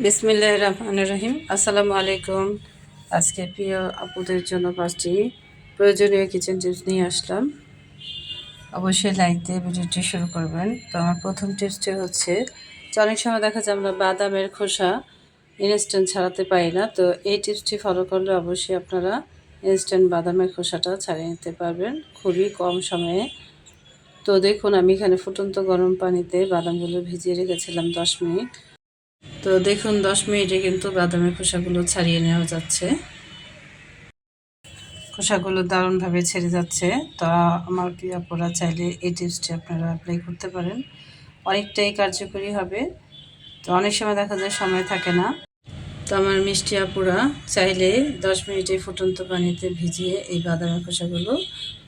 বিসমিল্লাহির রহমানির রহিম। আসসালামু আলাইকুম। আজকে প্রিয় আপুদের জন্য 5টি প্রয়োজনীয় কিচেন টিপস নিয়ে আসলাম। অবশ্যই লাইক দিয়ে ভিডিওটি শুরু করবেন। তো আমার প্রথম টিপসটি হচ্ছে যে অনেক সময় দেখা যায় আমরা বাদামের খোসা ইনস্ট্যান্ট ছাড়াতে পারি না। তো এই টিপসটি ফলো করলে অবশ্যই আপনারা ইনস্ট্যান্ট বাদামের খোসাটা ছাড়িয়ে নিতে পারবেন খুবই কম সময়ে। তো দেখুন, আমি এখানে ফুটন্ত গরম পানিতে বাদামগুলো ভিজিয়ে রেখেছিলাম 10 মিনিট। তো দেখুন 10 মিনিটে কিন্তু বাদামের খোসাগুলো ছাড়িয়ে নেওয়া যাচ্ছে। খোসাগুলো দারুণভাবে ছেড়ে যাচ্ছে। তো আমার প্রিয় আপুরা চাইলে এই টিপসটি আপনারা অ্যাপ্লাই করতে পারেন, অনেকটাই কার্যকরী হবে। তো অনেক সময় দেখা যায় সময় থাকে না। তো আমার মিষ্টি আপুরা চাইলে 10 মিনিটে ফুটন্ত পানিতে ভিজিয়ে এই বাদামের খোসাগুলো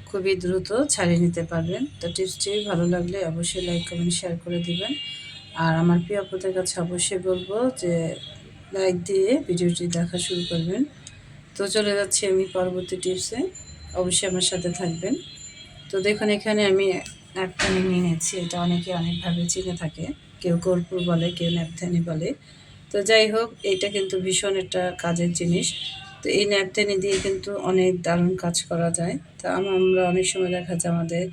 খুবই দ্রুত ছাড়িয়ে নিতে পারবেন। তো টিপসটি ভালো লাগলে অবশ্যই লাইক কমেন্ট শেয়ার করে দিবেন। আর আমার প্রিয় আপুদের কাছে অবশ্যই বলবো যে লাইক দিয়ে ভিডিওটি দেখা শুরু করবেন। তো চলে যাচ্ছি আমি পরবর্তী টিপসে, অবশ্যই আমার সাথে থাকবেন। তো দেখুন, এখানে আমি ন্যাপথানি নিয়ে নিয়েছি। এটা অনেকে অনেকভাবে চিনে থাকে, কেউ কর্পূর বলে, কেউ ন্যাপথানি বলে। তো যাই হোক, এইটা কিন্তু ভীষণ একটা কাজের জিনিস। তো এই ন্যাপথানি দিয়ে কিন্তু অনেক দারুণ কাজ করা যায়। তা আমরা অনেক সময় দেখা যায় আমাদের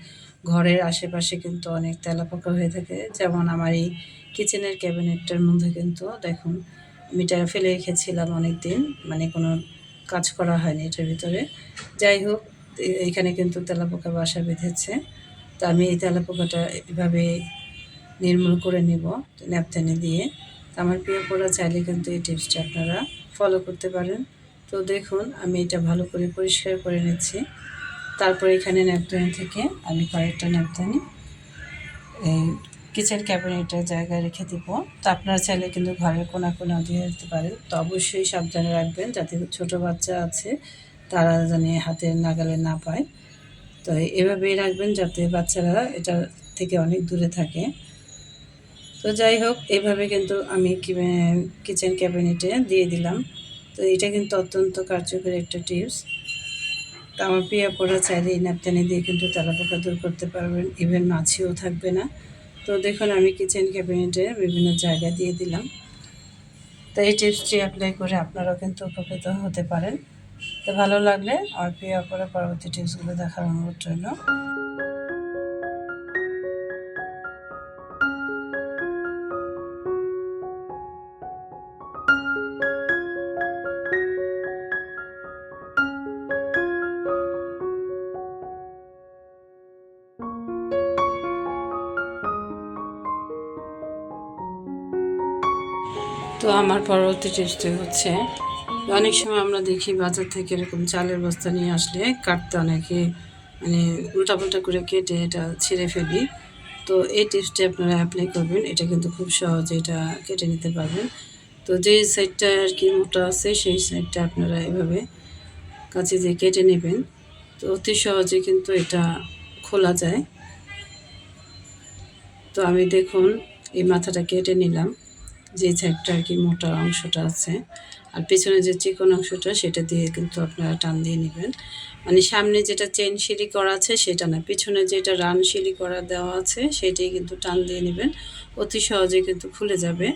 ঘরের আশেপাশে কিন্তু অনেক তেলাপোকা হয়ে থাকে। যেমন আমার এই কিচেনের ক্যাবিনেটটার মধ্যে কিন্তু দেখুন, আমি এটা ফেলে রেখেছিলাম অনেক দিন, মানে কোনো কাজ করা হয়নি এটার ভিতরে। যাই হোক, এইখানে কিন্তু তেলাপোকা বাসা বেঁধেছে। তো আমি এই তেলাপোকাটা এভাবে নির্মূল করে নিব ন্যাপথানি দিয়ে। তো আমার প্রিয় পড়া চাইলে কিন্তু এই টিপসটা আপনারা ফলো করতে পারেন। তো দেখুন, আমি এটা ভালো করে পরিষ্কার করে নিচ্ছি। তারপর এখানে ন্যাপথানি থেকে আমি কয়েকটা ন্যাপথানি এই কিচেন ক্যাবিনেটের জায়গায় রেখে দিব। তো আপনারা চাইলে কিন্তু ঘরের কোনা দিয়ে দিতে পারেন। তো অবশ্যই সাবধানে রাখবেন, যাতে ছোট বাচ্চা আছে তারা যেন হাতের নাগালে না পায়। তো এভাবেই রাখবেন যাতে বাচ্চারা এটা থেকে অনেক দূরে থাকে। তো যাই হোক, এইভাবে কিন্তু আমি কিচেন ক্যাবিনেটে দিয়ে দিলাম। তো এটা কিন্তু অত্যন্ত কার্যকরী একটা টিপস। তো আমার প্রিয় পড়া চাইলে এই ন্যাপথানি দিয়ে কিন্তু তেলাপোকা দূর করতে পারবেন, ইভেন মাছিও থাকবে না। তো দেখুন, আমি কিচেন ক্যাবিনেটে বিভিন্ন জায়গায় দিয়ে দিলাম। তো এই টিপসটি অ্যাপ্লাই করে আপনারাও কিন্তু উপকৃত হতে পারেন। তো ভালো লাগলে আমার প্রিয় পড়া পরবর্তী টিপসগুলো দেখার অনুরোধ রইল। তো আমার পরবর্তী টিপসটি হচ্ছে, অনেক সময় আমরা দেখি বাজার থেকে এরকম চালের বস্তা নিয়ে আসলে কাটতে অনেকে মানে উল্টাপাল্টা করে কেটে এটা ছিঁড়ে ফেলি। তো এই টিপসটি আপনারা অ্যাপ্লাই করবেন, এটা কিন্তু খুব সহজে এটা কেটে নিতে পারবেন। তো যে সাইডটা আর কি মোটা আছে সেই সাইডটা আপনারা এভাবে কাঁচি দিয়ে কেটে নেবেন। তো অতি সহজে কিন্তু এটা খোলা যায়। তো আমি দেখুন এই মাথাটা কেটে নিলাম, যে সাইডটা আর কি মোটা অংশটা আছে, আর পেছনে যে চিকন অংশটা সেটা দিয়ে কিন্তু আপনারা টান দিয়ে নেবেন। মানে সামনে যেটা চেন সিঁড়ি করা আছে সেটা না, পিছনে যেটা রান সিঁড়ি করা দেওয়া আছে সেটাই কিন্তু টান দিয়ে নেবেন। অতি সহজে কিন্তু খুলে যাবে।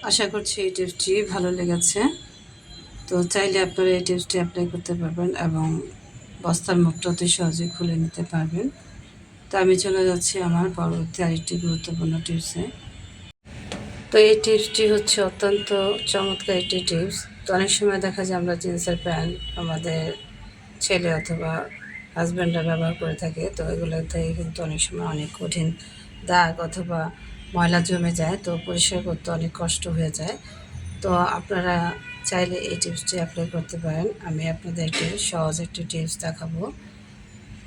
আশা করছি এই টিপসটি ভালো লেগেছে। তো চাইলে আপনারা এই টিপসটি অ্যাপ্লাই করতে পারবেন এবং বস্তার মুখটা অতি সহজে খুলে নিতে পারবেন। তো আমি চলে যাচ্ছি আমার পরবর্তী আরেকটি গুরুত্বপূর্ণ টিপসে। তো এই টিপসটি হচ্ছে অত্যন্ত চমৎকার একটি টিপস। তো অনেক সময় দেখা যায় আমরা জিন্সের প্যান্ট আমাদের ছেলে অথবা হাজব্যান্ডরা ব্যবহার করে থাকে। তো এগুলো থেকে কিন্তু অনেক সময় অনেক কঠিন দাগ অথবা ময়লা জমে যায়, তো পরিষ্কার করতে অনেক কষ্ট হয়ে যায়। তো আপনারা চাইলে এই টিপসটি অ্যাপ্লাই করতে পারেন। আমি আপনাদেরকে সহজ একটি টিপস দেখাবো।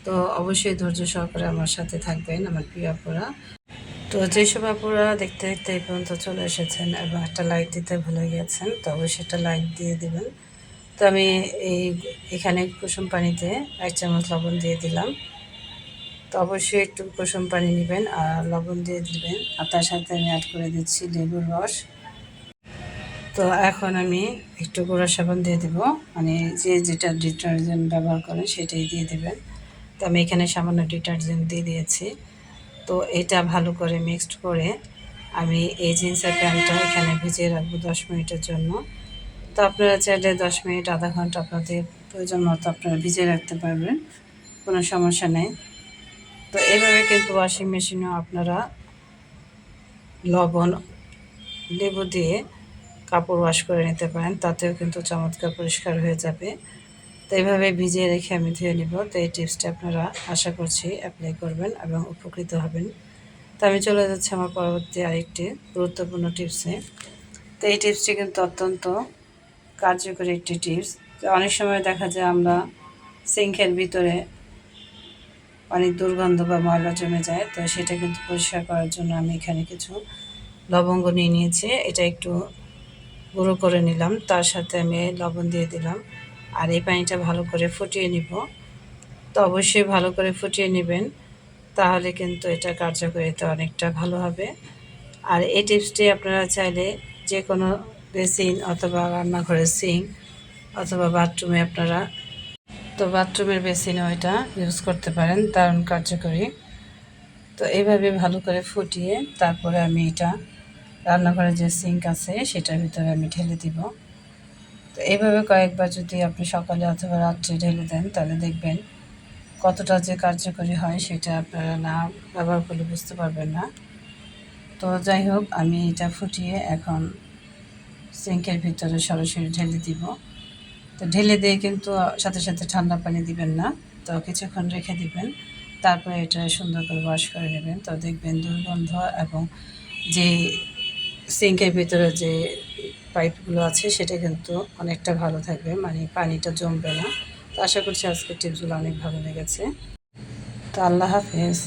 তো অবশ্যই ধৈর্য সহকারে আমার সাথে থাকবেন আমার প্রিয় আপুরা। তো যেসব আপুরা দেখতে দেখতে এই পর্যন্ত চলে এসেছেন এবং একটা লাইক দিতে ভুলে গিয়েছেন, তো অবশ্যই একটা লাইক দিয়ে দিবেন। তো আমি এখানে কুসুম পানিতে 1 চামচ লবণ দিয়ে দিলাম। তো অবশ্যই একটু কুসুম পানি নেবেন আর লবণ দিয়ে দিবেন, আর তার সাথে আমি অ্যাড করে দিচ্ছি লেবুর রস। তো এখন আমি একটু গুঁড়া সাবান দিয়ে দেব, মানে যে যেটা ডিটারজেন্ট ব্যবহার করেন সেটাই দিয়ে দেবেন। তো আমি এখানে সামান্য ডিটারজেন্ট দিয়ে দিয়েছি। তো এটা ভালো করে মিক্সড করে আমি এই জিন্সের প্যান্টটা এখানে ভিজিয়ে রাখবো 10 মিনিটের জন্য। তো আপনারা চাইলে 10 মিনিট, আধা ঘন্টা আপনাদের প্রয়োজন মতো আপনারা ভিজিয়ে রাখতে পারবেন, কোনো সমস্যা নেই। তো এইভাবে কিন্তু ওয়াশিং মেশিনেও আপনারা লবণ, লেবু দিয়ে কাপড় ওয়াশ করে নিতে পারেন, তাতেও কিন্তু চমৎকার পরিষ্কার হয়ে যাবে। তো এইভাবে ভিজিয়ে রেখে আমি ধুয়ে নিব। তো এই টিপসটা আপনারা আশা করছি অ্যাপ্লাই করবেন এবং উপকৃত হবেন। তো আমি চলে যাচ্ছি আমার পরবর্তী আরেকটি গুরুত্বপূর্ণ টিপসে। তো এই টিপসটি কিন্তু অত্যন্ত কার্যকরী একটি টিপস। তো অনেক সময় দেখা যায় আমরা সিঙ্কের ভিতরে অনেক দুর্গন্ধ বা ময়লা জমে যায়, তো সেটা কিন্তু পরিষ্কার করার জন্য আমি এখানে কিছু লবঙ্গ নিয়ে নিয়েছি। এটা একটু গুঁড়ো করে নিলাম, তার সাথে আমি লবণ দিয়ে দিলাম, আর এই পানিটা ভালো করে ফুটিয়ে নিব। তো অবশ্যই ভালো করে ফুটিয়ে নেবেন, তাহলে কিন্তু এটা কার্যকারিতা অনেকটা ভালো হবে। আর এই টিপসটি আপনারা চাইলে যে কোনো বেসিন অথবা রান্নাঘরের সিঙ্ক অথবা বাথরুমে আপনারা, তো বাথরুমের বেসিনও এটা ইউজ করতে পারেন, দারুণ কার্যকরী। তো এইভাবে ভালো করে ফুটিয়ে তারপরে আমি এটা রান্নাঘরে যে সিঙ্ক আছে সেটার ভিতরে আমি ঢেলে দিব। তো এইভাবে কয়েকবার যদি আপনি সকালে অথবা রাত্রে ঢেলে দেন, তাহলে দেখবেন কতটা যে কার্যকরী হয় সেটা আপনারা না ব্যবহার করলে বুঝতে পারবেন না। তো যাই হোক, আমি এটা ফুটিয়ে এখন সিঙ্কের ভিতরে সরাসরি ঢেলে দিব। তো ঢেলে দিয়ে কিন্তু সাথে সাথে ঠান্ডা পানি দিবেন না, তো কিছুক্ষণ রেখে দিবেন, তারপরে এটা সুন্দর করে ওয়াশ করে নেবেন। তো দেখবেন দুর্গন্ধ এবং যে সিঙ্কের ভিতরে যে পাইপগুলো আছে সেটা কিন্তু অনেকটা ভালো থাকবে, মানে পানিটা জমবে না। তো আশা করছি আজকের টিপসগুলো অনেক ভালো লেগেছে। তো আল্লাহ হাফেজ।